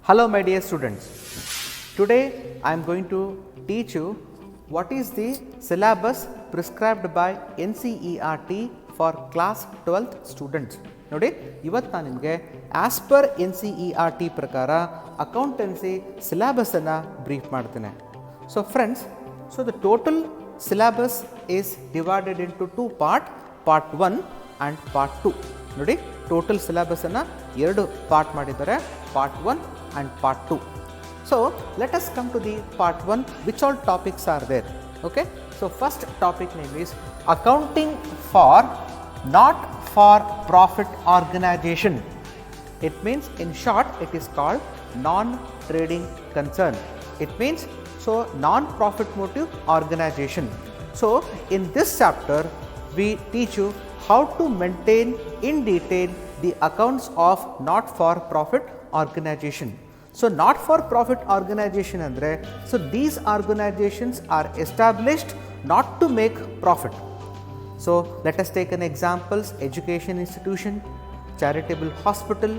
Hello my dear students, today I am going to teach you what is the syllabus prescribed by NCERT for class 12th students. ನೋಡಿ ಇವತ್ತು ನಾನು ನಿಮಗೆ as per NCERT ಪ್ರಕಾರ accountancy ಸಿಲೆಬಸನ್ನು brief ಮಾಡ್ತೇನೆ. So friends, so the total syllabus is divided into two part 1 and part 2. ನೋಡಿ total ಸಿಲೆಬಸನ್ನು ಎರಡು part ಮಾಡಿದ್ದಾರೆ, part 1 and part 2. So let us come to the part 1, which all topics are there. Okay, so first topic name is accounting for not for profit organization. It means, in short, it is called non-trading concern. It means so non-profit motive organization. So in this chapter we teach you how to maintain in detail the accounts of not for profit organization. So not for profit organization andre, so these organizations are established not to make profit. So let us take an examples: education institution, charitable hospital,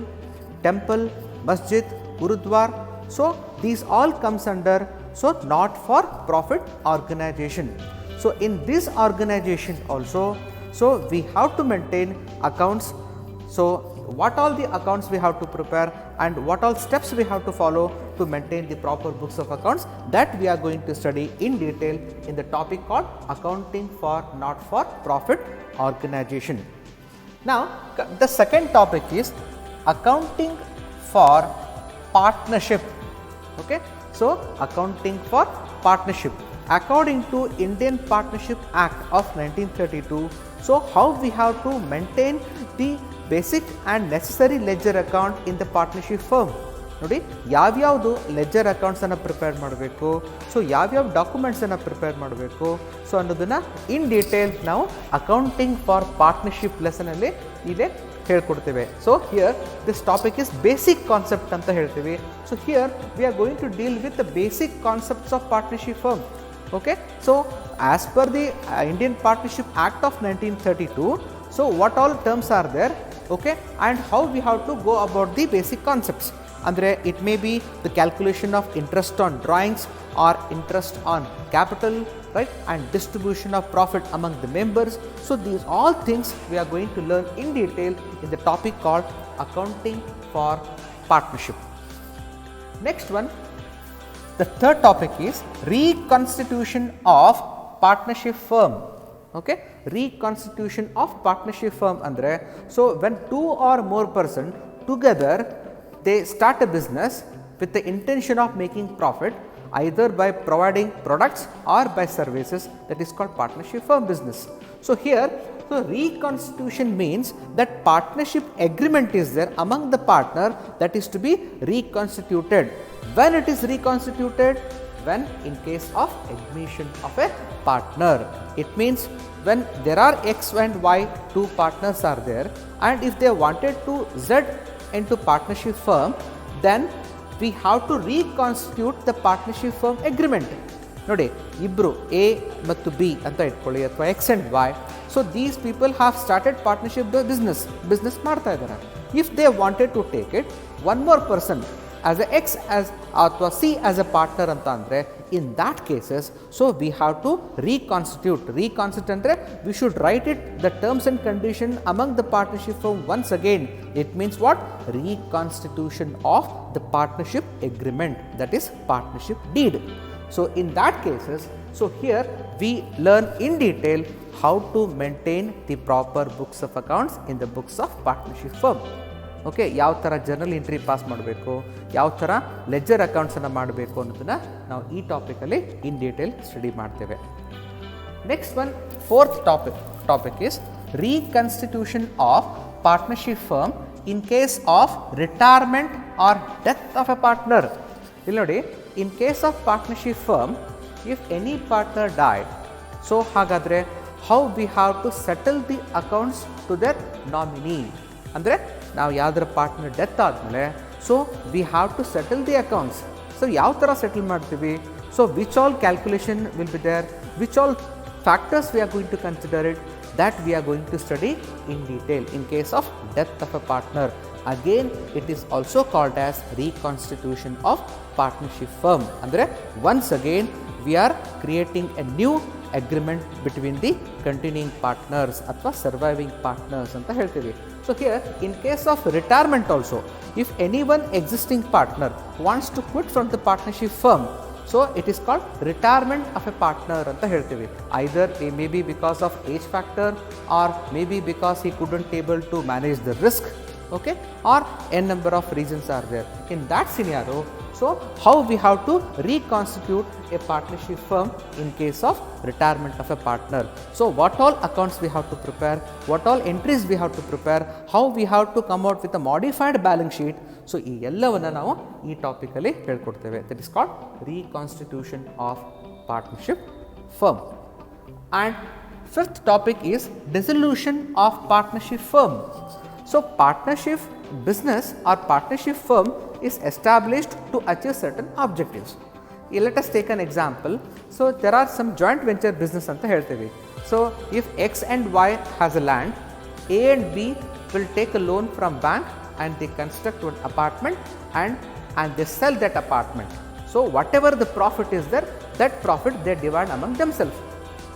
temple, masjid, gurudwar. So these all comes under so not for profit organization. So in this organization also, so we have to maintain accounts. So what all the accounts we have to prepare and what all steps we have to follow to maintain the proper books of accounts, that we are going to study in detail in the topic called accounting for not for profit organization. Now the second topic is accounting for partnership. Okay, so accounting for partnership according to Indian Partnership Act of 1932. So how we have to maintain the basic and necessary ledger account in the partnership firm. ನೋಡಿ ಯಾವ್ಯಾವುದು ledger ಅಕೌಂಟ್ಸನ್ನು prepare ಮಾಡಬೇಕು, so ಯಾವ್ಯಾವ ಡಾಕ್ಯುಮೆಂಟ್ಸನ್ನು prepare ಮಾಡಬೇಕು, so ಅನ್ನೋದನ್ನು in detail ನಾವು accounting for partnership ಲೆಸನಲ್ಲಿ ಇಲ್ಲೇ ಹೇಳ್ಕೊಡ್ತೇವೆ. So here this topic is basic concept ಅಂತ ಹೇಳ್ತೀವಿ. So here we are going to deal with the basic concepts of partnership firm. Okay, so as per the Indian Partnership Act of 1932, so what all terms are there, okay, and how we have to go about the basic concepts. Andre it may be the calculation of interest on drawings or interest on capital, right, and distribution of profit among the members. So these all things we are going to learn in detail in the topic called accounting for partnership. Next one, the third topic is reconstitution of partnership firm. Okay, reconstitution of partnership firm andre, so when two or more person together they start a business with the intention of making profit either by providing products or by services, that is called partnership firm business. So here, so reconstitution means that partnership agreement is there among the partner that is to be reconstituted. When it is reconstituted? When in case of admission of a partner. It means when there are X and Y, two partners are there, and if they wanted to Z into partnership firm, then we have to reconstitute the partnership firm agreement. ನೋಡಿ ಇಬ್ರು A ಮತ್ತು B ಅಂತ ಇಟ್ಕೊಳ್ಳಿ, ಅಥವಾ X and Y. So these people have started partnership business ಮಾಡ್ತಾ ಇದ್ದಾರೆ. If they wanted to take it one more person as a X as ಅಥವಾ C as a partner ಅಂತ ಅಂದರೆ, in that cases, so we have to reconstitute ಅಂದರೆ we should write it the terms and condition among the partnership firm once again. It means what? Reconstitution of the partnership agreement, that is partnership deed. So in that cases, so here we learn in detail how to maintain the proper books of accounts in the books of partnership firm. Okay, ಯಾವ ಥರ journal entry pass ಮಾಡಬೇಕು, ಯಾವ ಥರ leisure ಅಕೌಂಟ್ಸನ್ನು ಮಾಡಬೇಕು ಅನ್ನೋದನ್ನು ನಾವು ಈ ಟಾಪಿಕಲ್ಲಿ ಇನ್ ಡೀಟೇಲ್ ಸ್ಟಡಿ ಮಾಡ್ತೇವೆ. Next one, fourth topic is reconstitution of partnership firm in case of retirement or death of a partner. ಇಲ್ಲಿ ನೋಡಿ, in case of partnership firm, if any partner died, so ಹಾಗಾದರೆ how we have to settle the accounts to their nominee. ಅಂದರೆ ನಾವು ಯಾವುದರ partner death ಆದಮೇಲೆ, so we have to settle the accounts. So ಯಾವ ಥರ settle ಮಾಡ್ತೀವಿ, so which all calculation will be there, which all factors we are going to consider it, that we are going to study in detail in case of death of a partner. again it is also called as reconstitution of partnership firm. Andre once again we are creating a new agreement between the continuing partners ಅಥವಾ surviving partners ಅಂತ ಹೇಳ್ತೀವಿ. So here in case of retirement also, if any one existing partner wants to quit from the partnership firm, so it is called retirement of a partner ಅಂತ ಹೇಳ್ತೀವಿ. Either maybe because of age factor or maybe because he couldn't able to manage the risk, okay, or n number of reasons are there. In that scenario, so how we have to reconstitute a partnership firm in case of retirement of a partner. So what all accounts we have to prepare, what all entries we have to prepare, how we have to come out with a modified balance sheet. So ಈ ಎಲ್ಲವನ್ನು ನಾವು ಈ topic ಅಲ್ಲಿ ಹೇಳ್ಕೊಡ್ತೇವೆ. That is called reconstitution of partnership firm. And fifth topic is dissolution of partnership firm. So partnership business or partnership firm is established to achieve certain objectives. Let us take an example. So there are some joint venture business anta helteve. So if X and Y has a land, A and B will take a loan from bank and they construct one apartment and they sell that apartment. So whatever the profit is there, that profit they divide among themselves.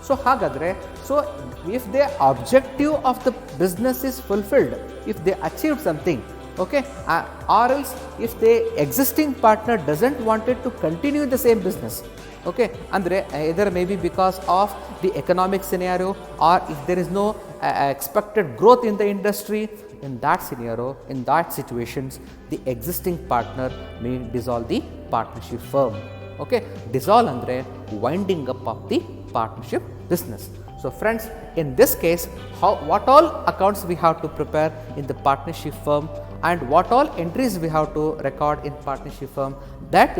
So hagadre, so if the objective of the business is fulfilled, if they achieved something, okay, or else if the existing partner doesn't wanted to continue the same business, okay, andre either maybe because of the economic scenario or if there is no expected growth in the industry, in that scenario, in that situations, the existing partner may dissolve the partnership firm. Okay, dissolve andre winding up of the partnership business. So friends, in this case, what all accounts we have to prepare in the partnership firm and what all entries we have to record in partnership firm, that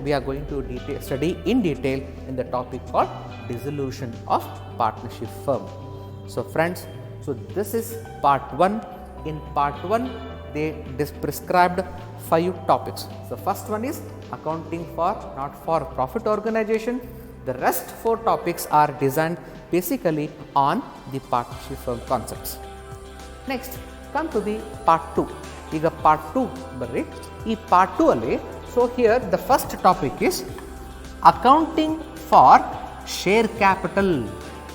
we are going to study in detail in the topic called dissolution of partnership firm. So friends, so this is part 1. In part 1, they prescribed 5 topics. The first one is accounting for not for profit organization. The rest 4 topics are designed basically on the partnership firm concepts. Next, come to the part 2. ಈಗ part 2 ಬರ್ರಿ. ಈ part 2 ಅಲ್ಲಿ, so here the first topic is accounting for share capital.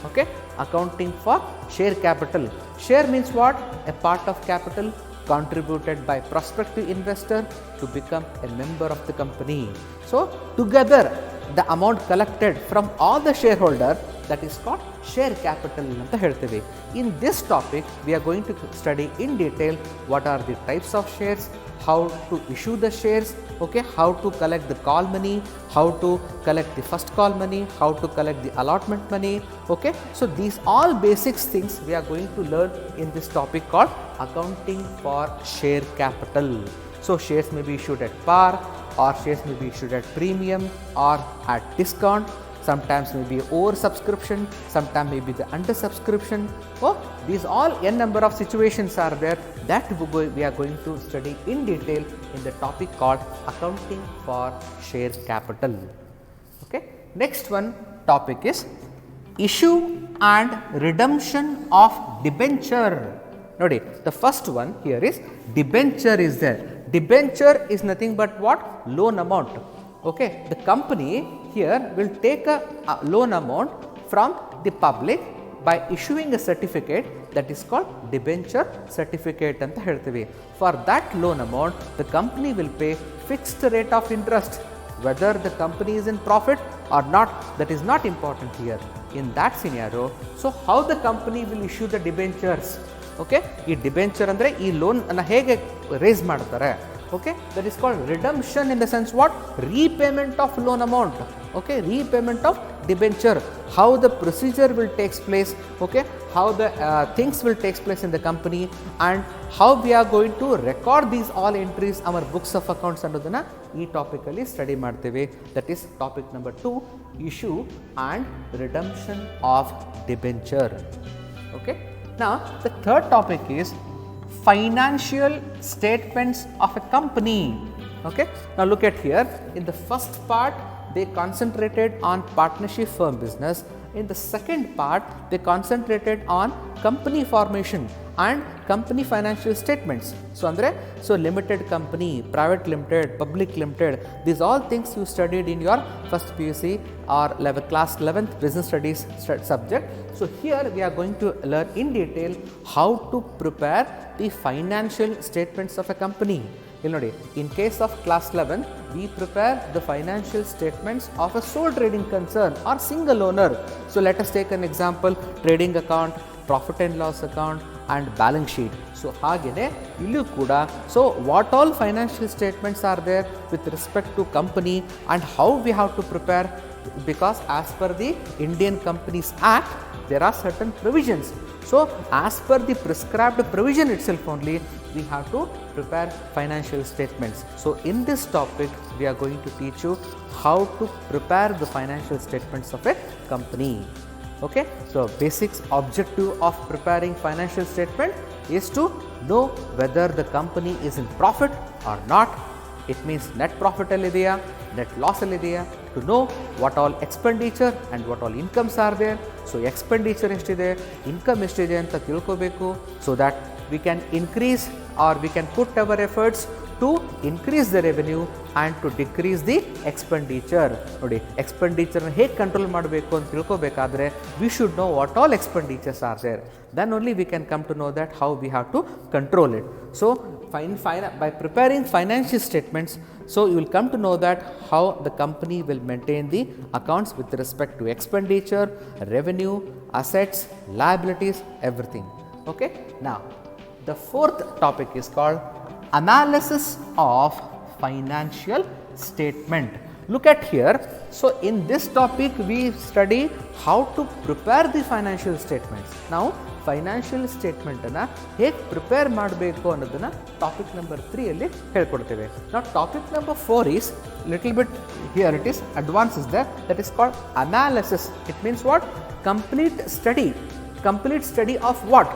Okay, accounting for share capital. Share means what? A part of capital contributed by prospective investor to become a member of the company. So together the amount collected from all the shareholder, that is called share capital anta helteve. In this topic we are going to study in detail what are the types of shares, how to issue the shares, okay, how to collect the call money, how to collect the first call money, how to collect the allotment money, okay. So these all basics things we are going to learn in this topic called accounting for share capital. So shares may be issued at par, or shares may be issued at premium or at discount. Sometimes may be over subscription, sometimes may be the under subscription. Oh, these all n number of situations are there that we are going to study in detail in the topic called accounting for share capital. Okay. Next one topic is issue and redemption of debenture. Nodi, the first one here is debenture is there. Debenture is nothing but what? Loan amount. Okay, the company here will take a loan amount from the public by issuing a certificate that is called debenture certificate anta helteve. For that loan amount, the company will pay fixed rate of interest. Whether the company is in profit or not, that is not important here. In that scenario, so how the company will issue the debentures? Okay, ಈ debenture ಅಂದರೆ ಈ loan ಅನ್ನು ಹೇಗೆ race ಮಾಡ್ತಾರೆ? Okay, that is called redemption in the sense what? Repayment of loan amount. Okay, repayment of debenture. How the procedure will takes place, okay, how the things will takes place in the company and how we are going to record these all entries our books of accounts ಅನ್ನೋದನ್ನ ಈ topic ಅಲ್ಲಿ study ಮಾಡ್ತೇವೆ. That is topic number 2, issue and redemption of debenture. Okay, now the third topic is financial statements of a company. Okay, now look at here. In the first part they concentrated on partnership firm business. In the second part they concentrated on company formation and company financial statements. So limited company, private limited, public limited, these all things you studied in your first PUC or class 11th business studies subject. So here we are going to learn in detail how to prepare the financial statements of a company. In case of class 11, we prepare the financial statements of a sole trading concern or single owner. So let us take an example: trading account, profit and loss account and balance sheet. So hagene illu kuda, so what all financial statements are there with respect to company and how we have to prepare, because as per the Indian Companies Act there are certain provisions. So as per the prescribed provision itself only we have to prepare financial statements. So in this topic we are going to teach you how to prepare the financial statements of a company. Okay, so basics objective of preparing financial statement is to know whether the company is in profit or not. It means net profit allideya, net loss allideya, to know what all expenditure and what all incomes are there. So expenditure estide, income estide anta tilkobeku, so that we can increase or we can put our efforts to increase the revenue and to decrease the expenditure. Nodi, expenditure na hege control ಮಾಡಬೇಕು ಅಂತ ತಿಳ್ಕೋಬೇಕಾದ್ರೆ we should know what all expenditures are there. Then only we can come to know that how we have to control it. So by preparing financial statements, so you will come to know that how the company will maintain the accounts with respect to expenditure, revenue, assets, liabilities, everything. Okay, now the fourth topic is called analysis of financial statement. Look at here. So in this topic we study how to prepare the financial statements. Now financial statement ಅನ್ನ ಹೇಗೆ prepare ಮಾಡಬೇಕು ಅನ್ನೋದನ್ನ topic number 3 ಅಲ್ಲಿ ಹೇಳ್ಕೊಡ್ತೇವೆ. Now topic number 4 is little bit, here it is advanced is there, that is called analysis. It means what? Complete study of what?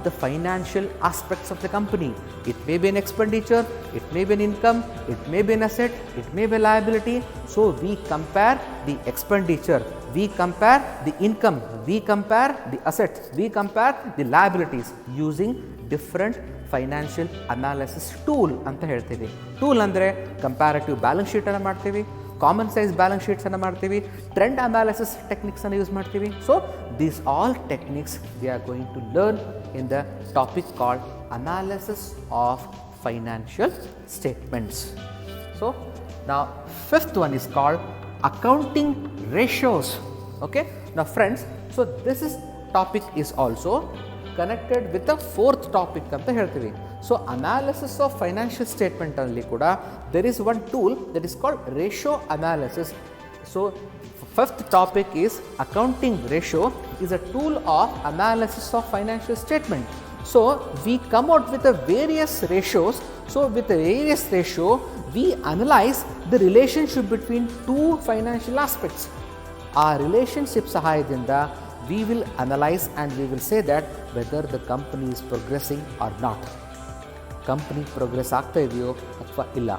The financial aspects of the company. It may be an expenditure, it may be an income, it may be an asset, it may be a liability. So we compare the expenditure, we compare the income, we compare the assets, we compare the liabilities using different financial analysis tool anta ಹೇಳ್ತೀವಿ. Tool ಅಂದ್ರೆ comparative balance sheet ಅನ್ನು ಮಾಡ್ತೀವಿ, common size balance sheets ಅನ್ನು ಮಾಡ್ತೀವಿ, trend analysis techniques ಅನ್ನು use ಮಾಡ್ತೀವಿ. So these all techniques we are going to learn in the topic called analysis of financial statements. So now fifth one is called accounting ratios. Okay, now friends, so this is topic is also connected with the fourth topic ಅಂತ ಹೇಳ್ತೀವಿ. ಸೊ analysis of financial statement ಅಲ್ಲಿ ಕೂಡ there is one tool that is called ratio analysis. So fifth topic is accounting ratio is a tool of analysis of financial statement. So we come out with the various ratios. So with the various ratio we analyze the relationship between two financial aspects. Our relationship sahayadinda we will analyze and we will say that whether the company is progressing or not. Company progress ಆಗ್ತಾ ಇದೆಯೋ ಅಥವಾ ಇಲ್ಲ.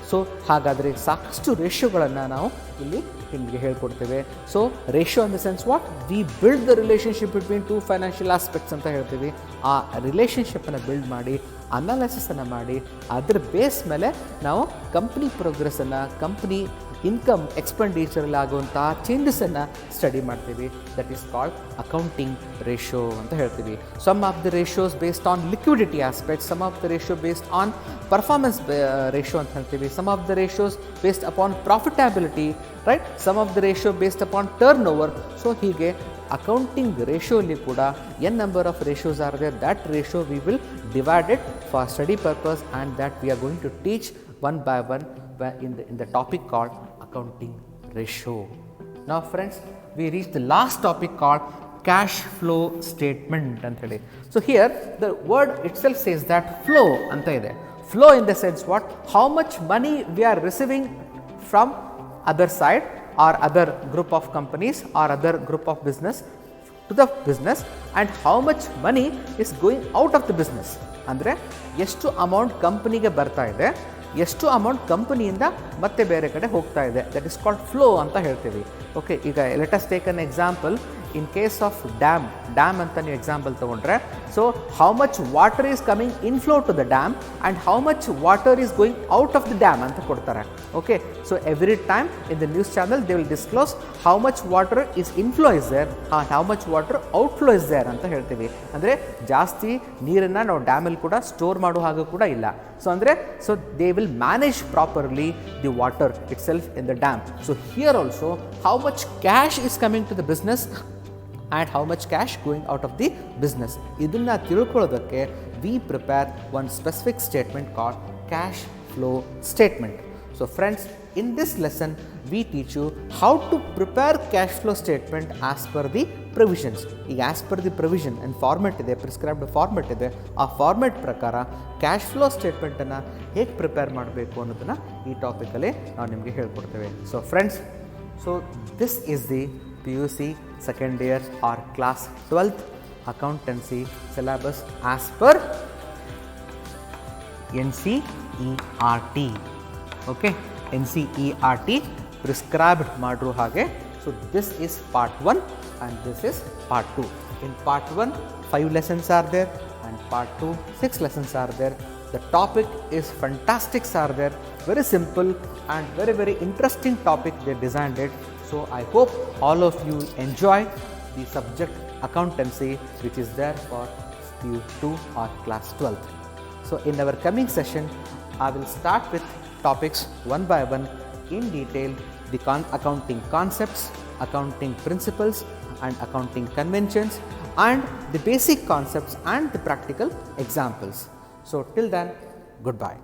So ಹಾಗಾದರೆ ಸಾಕಷ್ಟು ರೇಷಿಯೋಗಳನ್ನು ನಾವು ಇಲ್ಲಿ ನಿಮಗೆ ಹೇಳ್ಕೊಡ್ತೇವೆ. So ratio in the sense what? We build the relationship between two financial aspects ಅಂತ ಹೇಳ್ತೀವಿ. ಆ ರಿಲೇಷನ್ಶಿಪ್ಪನ್ನು ಬಿಲ್ಡ್ ಮಾಡಿ ಅನಾಲಿಸಿಸನ್ನು ಮಾಡಿ ಅದರ ಬೇಸ್ ಮೇಲೆ ನಾವು ಕಂಪ್ನಿ ಪ್ರೋಗ್ರೆಸ್ಸನ್ನು, ಕಂಪ್ನಿ ಇನ್ಕಮ್ ಎಕ್ಸ್ಪೆಂಡಿಚರಲ್ಲಿ ಆಗುವಂತಹ ಚೇಂಜಸನ್ನು ಸ್ಟಡಿ ಮಾಡ್ತೀವಿ. That is called accounting ratio ಅಂತ ಹೇಳ್ತೀವಿ. Some of the ratios based on liquidity aspect, some of the ratio based on performance ratio ಅಂತ ಹೇಳ್ತೀವಿ, some of the ratios based upon profitability, right, some of the ratio based upon turnover. So ಹೀಗೆ accounting ರೇಷಿಯೋಲಿ ಕೂಡ n number of ratios are there. That ratio we will divide it for study purpose and that we are going to teach one by one in the topic called accounting ratio. Now friends, we reach the last topic called cash flow statement ಅಂತ ಹೇಳಿ. So here the word itself says that flow ಅಂತ ಇದೆ. Flow in the sense what? How much money we are receiving from other side or other group of companies or other group of business to the business and how much money is going out of the business. ಅಂದರೆ ಎಷ್ಟು amount ಕಂಪನಿಗೆ ಬರ್ತಾ ಇದೆ, ಎಷ್ಟು amount ಕಂಪನಿಯಿಂದ ಮತ್ತೆ ಬೇರೆ ಕಡೆ ಹೋಗ್ತಾ ಇದೆ, ದಟ್ ಇಸ್ ಕಾಲ್ಡ್ ಫ್ಲೋ ಅಂತ ಹೇಳ್ತೀವಿ. ಓಕೆ, ಈಗ let us take an example. In case of dam ಅಂತ ನೀವು ಎಕ್ಸಾಂಪಲ್ ತೊಗೊಂಡ್ರೆ, so how much water is coming inflow to the dam and how much water is going out of the dam ಅಂತ ಕೊಡ್ತಾರೆ. Okay, so every time in the news channel they will disclose how much water is inflow is there and how much water outflow is there ಅಂತ ಹೇಳ್ತೀವಿ. ಅಂದರೆ ಜಾಸ್ತಿ ನೀರನ್ನು ನಾವು ಡ್ಯಾಮಲ್ಲಿ ಕೂಡ store ಮಾಡೋ ಹಾಗೆ ಕೂಡ ಇಲ್ಲ. ಸೊ ಅಂದರೆ so they will manage properly the water itself in the dam. So here also how much cash is coming to the business and how much cash going out of the business. ಇದನ್ನ ತಿಳ್ಕೊಳ್ಳೋದಕ್ಕೆ we prepare one specific statement called cash flow statement. So friends, in this lesson we teach you how to prepare cash flow statement as per the provisions. ಈಗ as per the provision and format ಇದೆ, prescribed format ಇದೆ, ಆ format ಪ್ರಕಾರ cash flow ಸ್ಟೇಟ್ಮೆಂಟನ್ನು ಹೇಗೆ prepare ಮಾಡಬೇಕು ಅನ್ನೋದನ್ನು ಈ ಟಾಪಿಕಲ್ಲಿ ನಾವು ನಿಮಗೆ ಹೇಳ್ಕೊಡ್ತೇವೆ. So friends, so this is the PUC second year or class 12th accountancy syllabus as per NCERT. Okay, NCERT prescribed madru hage. So this is part 1 and this is part 2. In part 1 5 lessons are there and part 2 6 lessons are there. The topic is fantastic are there, very simple and very interesting topic they designed it. So I hope all of you enjoy the subject accountancy which is there for PU2 or class 12th. So in our coming session I will start with topics one by one in detail, the accounting concepts, accounting principles and accounting conventions and the basic concepts and the practical examples. So till then, goodbye.